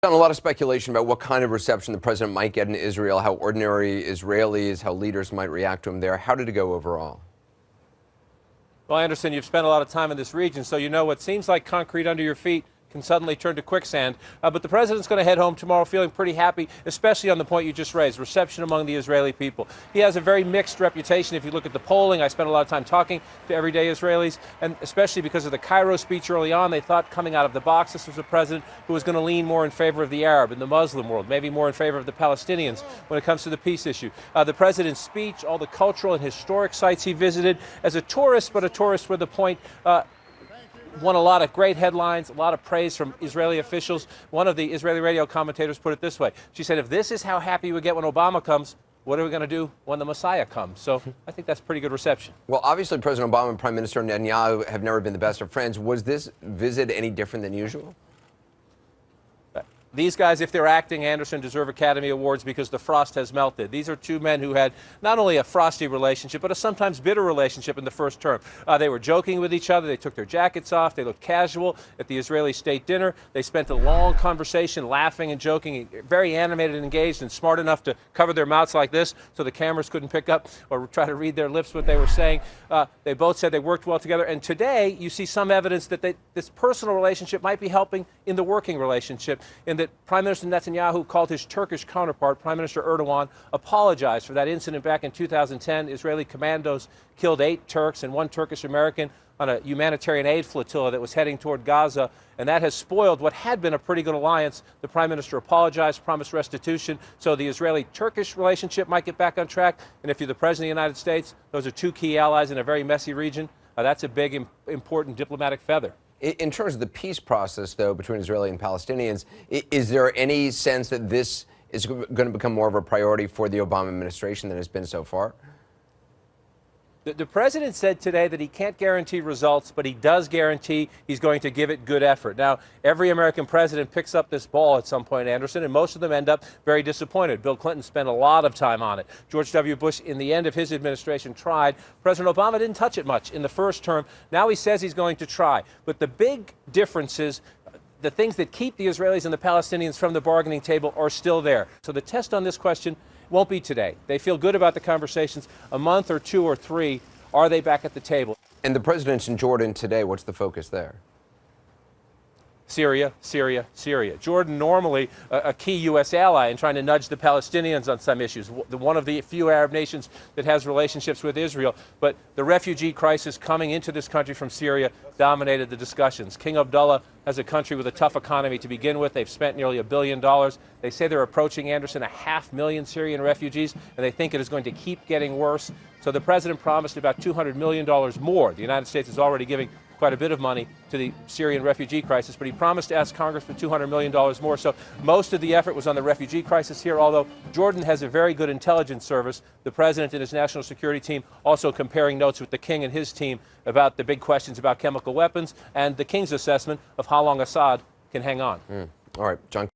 Done a lot of speculation about what kind of reception the president might get in Israel, how ordinary Israelis, how leaders might react to him there. How did it go overall? Well, Anderson, you've spent a lot of time in this region, so you know what seems like concrete under your feet can suddenly turn to quicksand. But the president's going to head home tomorrow feeling pretty happy, especially on the point you just raised, reception among the Israeli people. He has a very mixed reputation. If you look at the polling, I spent a lot of time talking to everyday Israelis, and especially because of the Cairo speech early on, they thought coming out of the box this was a president who was going to lean more in favor of the Arab and the Muslim world, maybe more in favor of the Palestinians when it comes to the peace issue. The president's speech, all the cultural and historic sites he visited as a tourist, but a tourist with a point, won a lot of great headlines, a lot of praise from Israeli officials. One of the Israeli radio commentators put it this way. She said, if this is how happy we get when Obama comes, what are we going to do when the Messiah comes? So I think that's pretty good reception. Well, obviously, President Obama and Prime Minister Netanyahu have never been the best of friends. Was this visit any different than usual? These guys, if they're acting, Anderson, deserve Academy Awards because the frost has melted. These are two men who had not only a frosty relationship, but a sometimes bitter relationship in the first term. They were joking with each other. They took their jackets off. They looked casual at the Israeli state dinner. They spent a long conversation laughing and joking, very animated and engaged and smart enough to cover their mouths like this so the cameras couldn't pick up or try to read their lips what they were saying. They both said they worked well together. And today, you see some evidence that this personal relationship might be helping in the working relationship, in that Prime Minister Netanyahu called his Turkish counterpart, Prime Minister Erdogan, apologized for that incident back in 2010. Israeli commandos killed 8 Turks and 1 Turkish American on a humanitarian aid flotilla that was heading toward Gaza, and that has spoiled what had been a pretty good alliance. The Prime Minister apologized, promised restitution, so the Israeli-Turkish relationship might get back on track. And if you're the President of the United States, those are 2 key allies in a very messy region. That's a big, important diplomatic feather. In terms of the peace process, though, between Israeli and Palestinians, is there any sense that this is going to become more of a priority for the Obama administration than it's been so far? The president said today that he can't guarantee results, but he does guarantee he's going to give it good effort. Now, every American president picks up this ball at some point, Anderson, and most of them end up very disappointed. Bill Clinton spent a lot of time on it. George W. Bush, in the end of his administration, tried. President Obama didn't touch it much in the first term. Now he says he's going to try. But the big difference is the things that keep the Israelis and the Palestinians from the bargaining table are still there. So the test on this question won't be today. They feel good about the conversations. A month or 2 or 3, are they back at the table? And the president's in Jordan today. What's the focus there? Syria, Syria, Syria. Jordan, normally a key U.S. ally in trying to nudge the Palestinians on some issues, one of the few Arab nations that has relationships with Israel. But the refugee crisis coming into this country from Syria dominated the discussions. King Abdullah has a country with a tough economy to begin with. They've spent nearly $1 billion. They say they're approaching, Anderson, 500,000 Syrian refugees, and they think it is going to keep getting worse. So the president promised about $200 million more. The United States is already giving quite a bit of money to the Syrian refugee crisis, but he promised to ask Congress for $200 million more. So most of the effort was on the refugee crisis here, although Jordan has a very good intelligence service. The president and his national security team also comparing notes with the king and his team about the big questions about chemical weapons and the king's assessment of how long Assad can hang on. All right, John.